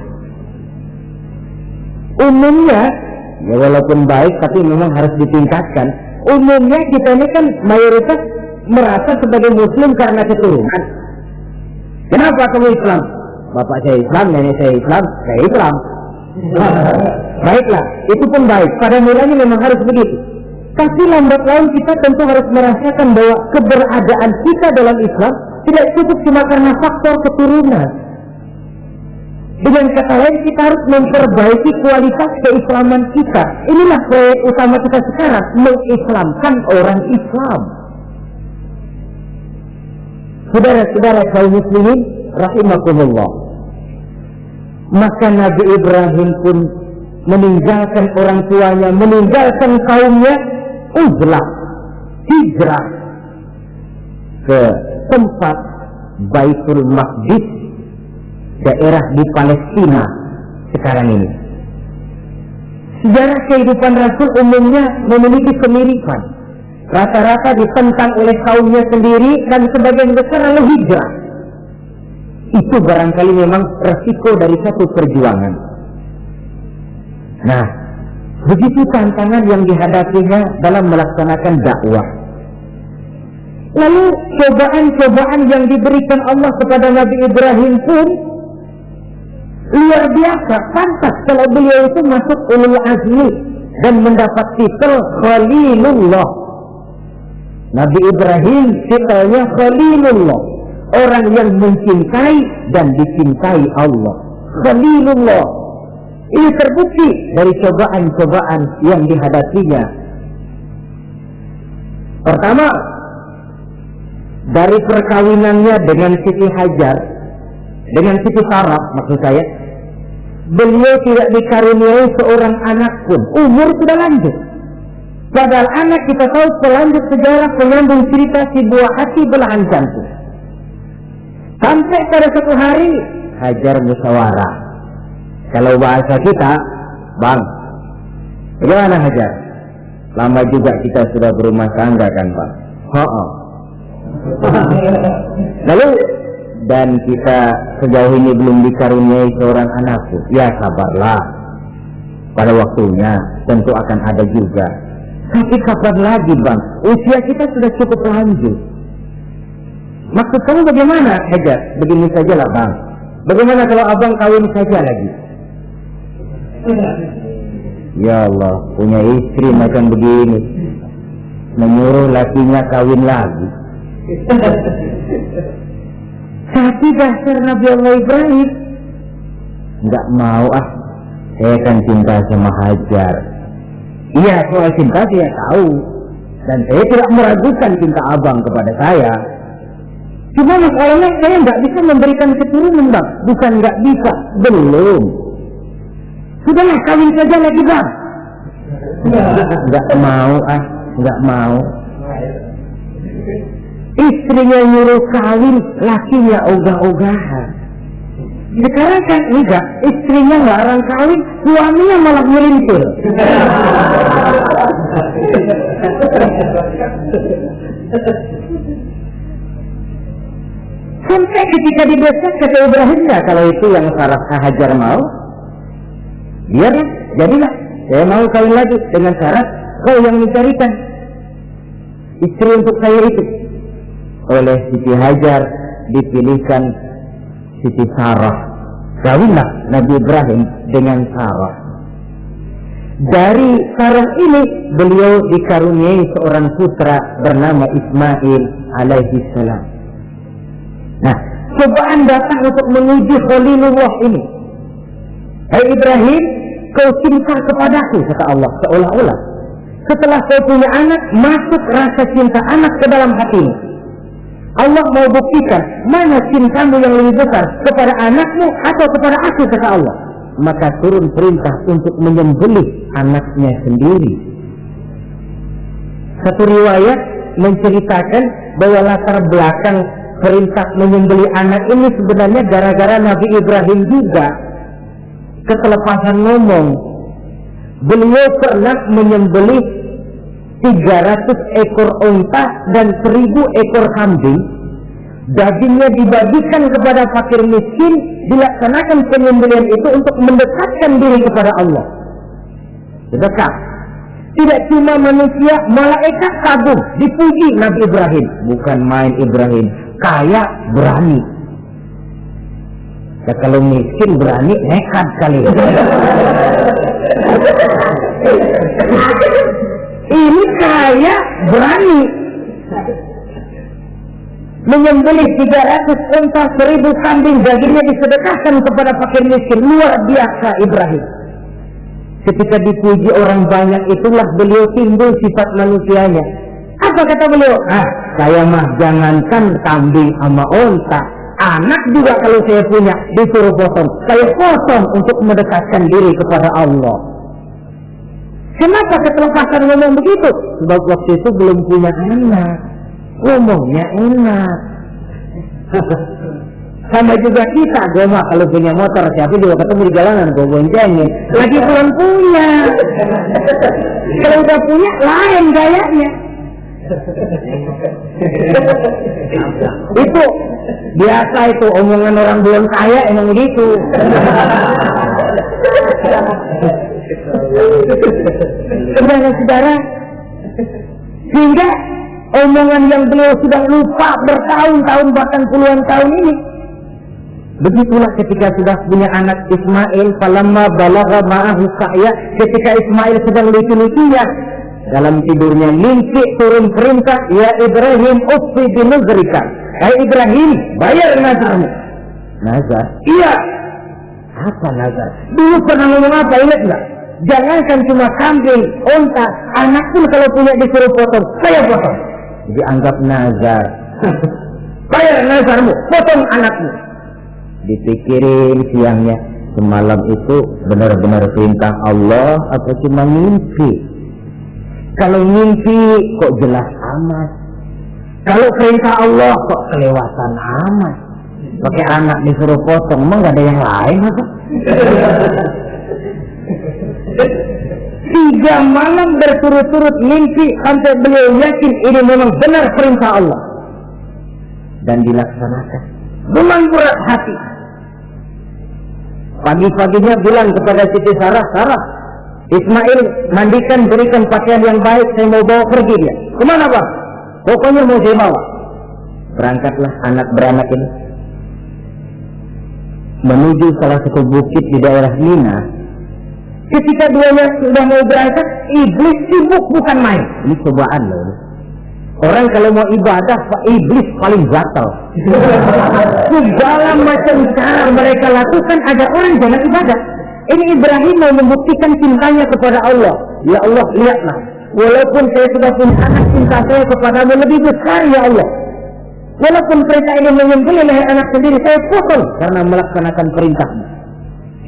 Umumnya, ya walaupun baik tapi memang harus ditingkatkan. Umumnya kita ini kan mayoritas merasa sebagai muslim karena keturunan. Kenapa kamu Islam? Bapak saya Islam, nenek saya Islam, saya Islam. Baiklah, itu pun baik. Pada mulanya memang harus begitu. Tapi lambat laun kita tentu harus merasakan bahwa keberadaan kita dalam Islam tidak cukup cuma karena faktor keturunan. Dengan kata lain, kita harus memperbaiki kualitas keislaman kita. Inilah proyek utama kita sekarang, mengislamkan orang Islam. Saudara-saudara kaum muslimin rahimakumullah, maka Nabi Ibrahim pun meninggalkan orang tuanya, meninggalkan kaumnya, uzlah, hijrah ke tempat Baitul Maqdis, daerah di Palestina sekarang ini. Sejarah kehidupan Rasul umumnya memiliki kemiripan. Rata-rata ditentang oleh kaumnya sendiri dan sebagian besar lalu hijrah. Itu barangkali memang resiko dari satu perjuangan. Nah, begitu tantangan yang dihadapinya dalam melaksanakan dakwah. Lalu cobaan-cobaan yang diberikan Allah kepada Nabi Ibrahim pun luar biasa. Pantas kalau beliau itu masuk ulul azmi dan mendapat titel Khalilullah. Nabi Ibrahim titelnya Khalilullah, orang yang mencintai dan dicintai Allah. Khalilullah. Ini terbukti dari cobaan-cobaan yang dihadapinya. Pertama, dari perkawinannya dengan Siti Hajar, dengan Siti Sarah maksud saya, beliau tidak dikaruniai seorang anak pun. Umur sudah lanjut. Padahal anak kita tahu pelanjut sejarah, penyambung cerita si buah hati belahan jantung. Sampai pada satu hari Hajar musyawarah. Kalau bahasa kita, Bang, bagaimana Hajar? Lama juga kita sudah berumah tangga kan Bang? Lalu, dan kita sejauh ini belum dikaruniai seorang anakku. Ya sabarlah, pada waktunya tentu akan ada juga. Tapi kapan lagi Bang? Usia kita sudah cukup lanjut. Maksud kamu bagaimana Hajar? Begini sajalah Bang. Bagaimana kalau abang kawin saja lagi? Ya Allah, punya istri macam begini, menyuruh lakinya kawin lagi. Tapi dasar Nabi Allah Ibrahim, enggak mau saya kan cinta sama Hajar. Iya, soal cinta saya tahu, dan saya tidak meragukan cinta abang kepada saya. Cuma masalahnya saya enggak bisa memberikan keturunan Bang. Bukan enggak bisa, belum. Sudahlah, kawin saja lagi Bang. Enggak mau enggak mau. Istrinya nyuruh kawin, lakinya ogah-ogahan. Sekarang kan enggak, istrinya larang kawin, suaminya malah ngelintir. Sampai ketika didesak kata Ibrahim, enggak, kalau itu yang Sarah Hajar mau, biarlah, jadilah. Saya mau kawin lagi dengan syarat kau yang mencarikan istri untuk saya itu. Oleh Siti Hajar dipilihkan Siti Sarah. Kawinlah Nabi Ibrahim dengan Sarah. Dari Sarah ini beliau dikaruniai seorang putra bernama Ismail alaihi salam. Nah, cobaan datang untuk menguji Khalilullah ini. Hai Ibrahim, kau cinta kepadaku, kata Allah, seolah-olah setelah kau punya anak, masuk rasa cinta anak ke dalam hatimu. Allah mau buktikan mana cintamu yang lebih besar, kepada anakmu atau kepada aku, kata Allah. Maka turun perintah untuk menyembelih anaknya sendiri. Satu riwayat menceritakan bahwa latar belakang perintah menyembelih anak ini sebenarnya gara-gara Nabi Ibrahim juga ketelepasan ngomong. Beliau pernah menyembelih 300 ekor unta dan 1000 ekor kambing. Dagingnya dibagikan kepada fakir miskin, dilaksanakan penyembelihan itu untuk mendekatkan diri kepada Allah. Dekat. Tidak cuma manusia, malaikat kagum, dipuji Nabi Ibrahim. Bukan main Ibrahim, kaya berani. Ya, kalau miskin berani, nekat kali. Ini kaya berani. Menyembelih 300 unta, 1000 kambing, dagingnya disedekahkan kepada fakir miskin. Luar biasa Ibrahim. Ketika dipuji orang banyak, itulah beliau timbul sifat manusianya. Apa kata beliau? Saya mah jangankan kambing sama unta, anak juga kalau saya punya disuruh potong, saya potong untuk mendekatkan diri kepada Allah. Kenapa ketelepasan ngomong begitu? Sebab waktu itu belum punya anak, ngomongnya enak. Sama juga kita, gue mah kalau punya motor, siapa juga ketemu di jalanan, gue boncengin. Lagi belum punya. Kalau udah punya, lain gayanya. Itu biasa, itu omongan orang belum kaya emang begitu. Saudara-saudara, sehingga omongan yang beliau sudah lupa bertahun-tahun bahkan puluhan tahun ini. Begitulah ketika sudah punya anak Ismail, falamma balagha ma'ahu sa'ya, ketika Ismail sedang lucu-lucunya dalam tidurnya, mimpi turun perintah, ya Ibrahim uffi binuzrika. Hai Ibrahim, bayar nazarmu. Nazar? Iya. Apa nazar? Dulu pernah ngomong apa, ingat nggak? Jangankan cuma kambing, unta, anak pun kalau punya disuruh potong, saya potong. Jadi anggap nazar. Bayar nazarmu, potong anakmu. Dipikirin siangnya, semalam itu benar-benar perintah Allah atau cuma mimpi? Kalau mimpi kok jelas amat, kalau perintah Allah kok kelewatan amat. Pakai anak disuruh potong, emang gak ada yang lain apa? 3 malam berturut-turut mimpi sampai beliau yakin ini memang benar perintah Allah dan dilaksanakan. Memang berat hati. Pagi-paginya bilang kepada Siti Sarah, Sarah, Ismail mandikan, berikan pakaian yang baik, saya mau bawa pergi dia. Kemana Bang? Pokoknya mau saya bawa. Berangkatlah anak beranak ini menuju salah satu bukit di daerah Mina. Ketika duanya sudah mau berangkat, iblis sibuk bukan main. Ini cobaan loh. Orang kalau mau ibadah, iblis paling gatal. Segala macam cara mereka lakukan agar orang jangan ibadah. Ini Ibrahim mau membuktikan cintanya kepada Allah. Ya Allah, lihatlah. Walaupun saya sudah punya anak, cinta saya kepadamu lebih besar ya Allah. Walaupun perintah ini menyembelih leher anak sendiri, saya potong karena melaksanakan perintahmu.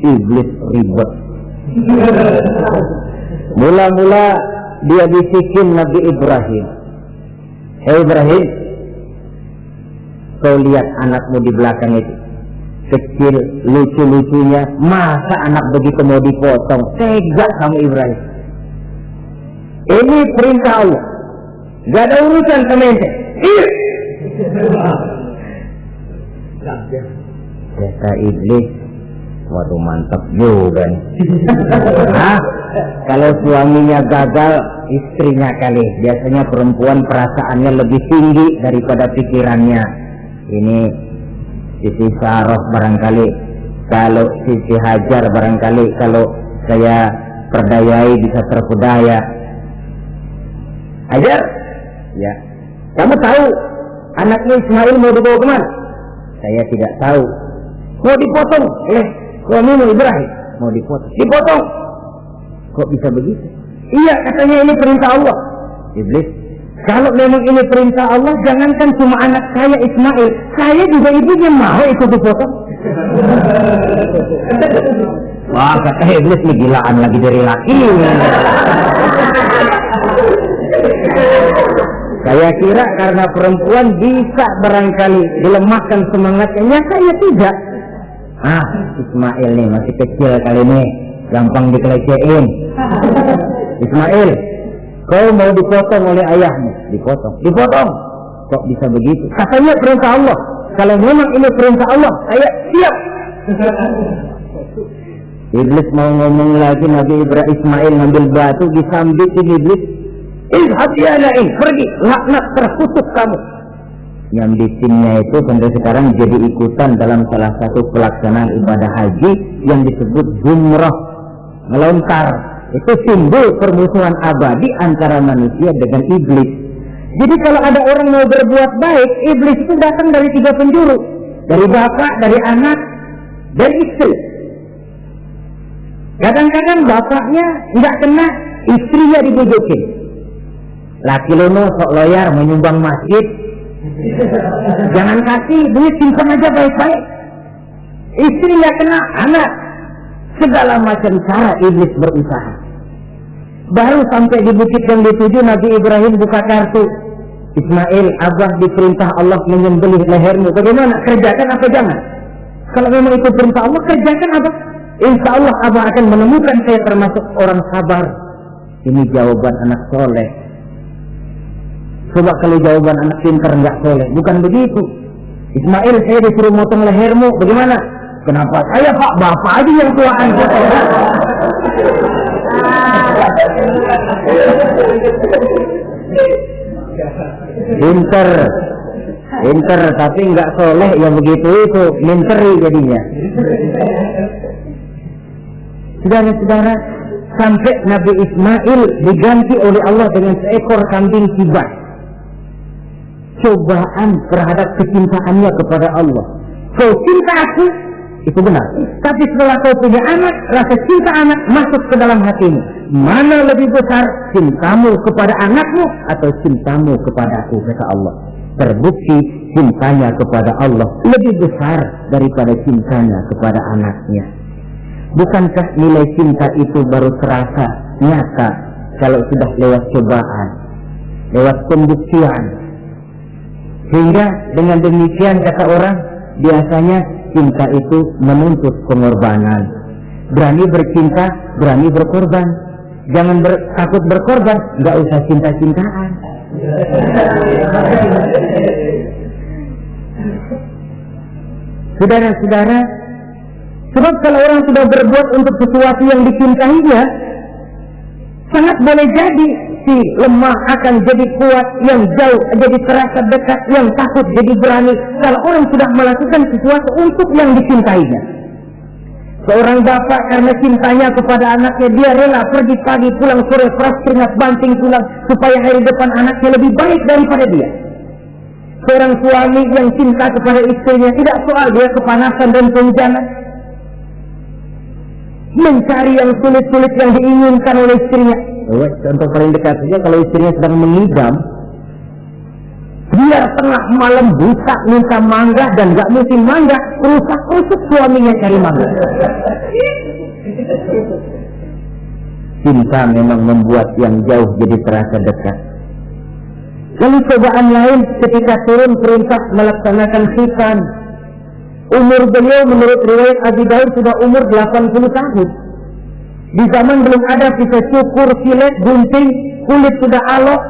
Iblis ribet. Mula-mula dia bisikin Nabi Ibrahim. Hei Ibrahim, kau lihat anakmu di belakang itu, kecil, lucu-lucunya, masa anak begitu mau dipotong? Tega kamu Ibrahim. Ini perintah Allah, gak ada urusan sama ente. Kata iblis, waduh mantap juga nih. Kalau suaminya gagal, istrinya kali. Biasanya perempuan perasaannya lebih tinggi daripada pikirannya. Ini Siti Sarah barangkali, kalau Siti Hajar barangkali, kalau saya perdayai bisa terpedaya. Hajar, ya, kamu tahu anaknya Ismail mau dibawa kemana? Saya tidak tahu. Mau dipotong? Suamimu Ibrahim mau dipotong. Dipotong? Kok bisa begitu? Iya, katanya ini perintah Allah. Iblis, Kalau memang ini perintah Allah, jangankan cuma anak saya Ismail, saya juga ibunya mau ikut dipotong. Wah, kata iblis nih gilaan lagi dari laki. Saya kira karena perempuan bisa barangkali dilemahkan semangatnya, ya saya tidak. Ismail nih masih kecil kali ini, gampang dikelecehin. Ismail, kau mau dipotong oleh ayahmu? Dipotong. Kok bisa begitu? Katanya perintah Allah. Kalau memang ini perintah Allah, saya siap. Iblis mau ngomong lagi, Nabi Ibrahim Ismail ngambil batu disambitin iblis. Izhab ya la'in, pergi, laknat terkutuk kamu. Nyambitinnya itu sampai sekarang jadi ikutan dalam salah satu pelaksanaan ibadah haji yang disebut jumrah, melontar. Itu simbol permusuhan abadi antara manusia dengan iblis. Jadi kalau ada orang mau berbuat baik, iblis itu datang dari 3 penjuru. Dari bapak, dari anak, dari istri. Kadang-kadang bapaknya nggak kena, istrinya dibujukin. Laki lono sok loyar menyumbang masjid. Jangan kasih duit, simpan aja baik-baik. Istri nggak kena, anak. Segala macam cara iblis berusaha. Baru sampai di bukit yang dituju, Nabi Ibrahim buka kartu. Ismail, abah diperintah Allah menyembelih lehermu. Bagaimana? Kerjakan apa jangan? Kalau memang itu perintah Allah, kerjakan apa? Insya Allah abah akan menemukan saya termasuk orang sabar. Ini jawaban anak soleh. Coba kalau jawaban anak pintar nggak soleh, bukan begitu. Ismail, saya disuruh motong lehermu. Bagaimana? Kenapa saya pak? Bapak aja yang tuaan. Pinter, tapi nggak soleh ya begitu itu, minteri jadinya. Saudara-saudara, sampai Nabi Ismail diganti oleh Allah dengan seekor kambing kibas. Cobaan terhadap kecintaannya kepada Allah. Kau cinta aku, itu benar. Tapi setelah kau punya anak, rasa cinta anak masuk ke dalam hatimu. Mana lebih besar, cintamu kepada anakmu atau cintamu kepada aku, kata Allah. Terbukti cintanya kepada Allah lebih besar daripada cintanya kepada anaknya. Bukankah nilai cinta itu baru terasa nyata kalau sudah lewat cobaan, lewat pembuktian? Sehingga dengan demikian kata orang, biasanya cinta itu menuntut pengorbanan. Berani bercinta, berani berkorban. Jangan takut berkorban, nggak usah cinta-cintaan. Saudara-saudara, sebab kalau orang sudah berbuat untuk sesuatu yang dicintainya, sangat boleh jadi si lemah akan jadi kuat, yang jauh jadi terasa dekat, yang takut jadi berani. Kalau orang sudah melakukan sesuatu untuk yang dicintainya. Seorang bapak karena cintanya kepada anaknya, dia rela pergi pagi pulang sore, keras keringat banting tulang supaya hari depan anaknya lebih baik daripada dia. Seorang suami yang cinta kepada istrinya, tidak soal dia kepanasan dan kehujanan, mencari yang sulit-sulit yang diinginkan oleh istrinya. Contoh paling dekat saja, kalau istrinya sedang mengidam, dia tengah malam buta minta mangga dan gak musim mangga, rusak suaminya cari mangga. Cinta memang membuat yang jauh jadi terasa dekat. Lalu cobaan lain ketika turun perintah melaksanakan khitan. Umur beliau menurut riwayat Abi Daud sudah umur 80 tahun. Di zaman belum ada pisau cukur, silet, gunting, kulit sudah alok.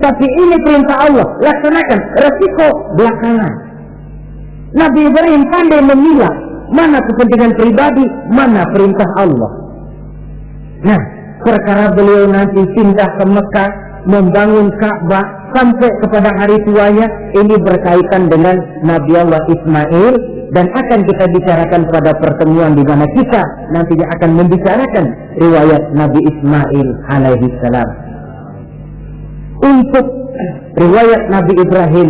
Tapi ini perintah Allah, laksanakan, resiko belakangan. Nabi Ibrahim pandai memilah mana kepentingan pribadi, mana perintah Allah. Nah, perkara beliau nanti pindah ke Mekah, membangun Ka'bah sampai kepada hari tuanya, ini berkaitan dengan Nabi Allah Ismail, dan akan kita bicarakan pada pertemuan di mana kita nantinya akan membicarakan riwayat Nabi Ismail alaihi salam. Untuk riwayat Nabi Ibrahim,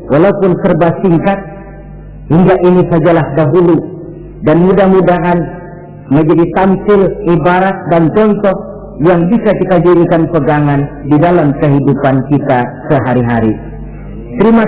walaupun serba singkat, hingga ini sajalah dahulu, dan mudah-mudahan menjadi tamsil, ibarat dan contoh yang bisa kita jadikan pegangan di dalam kehidupan kita sehari-hari. Terima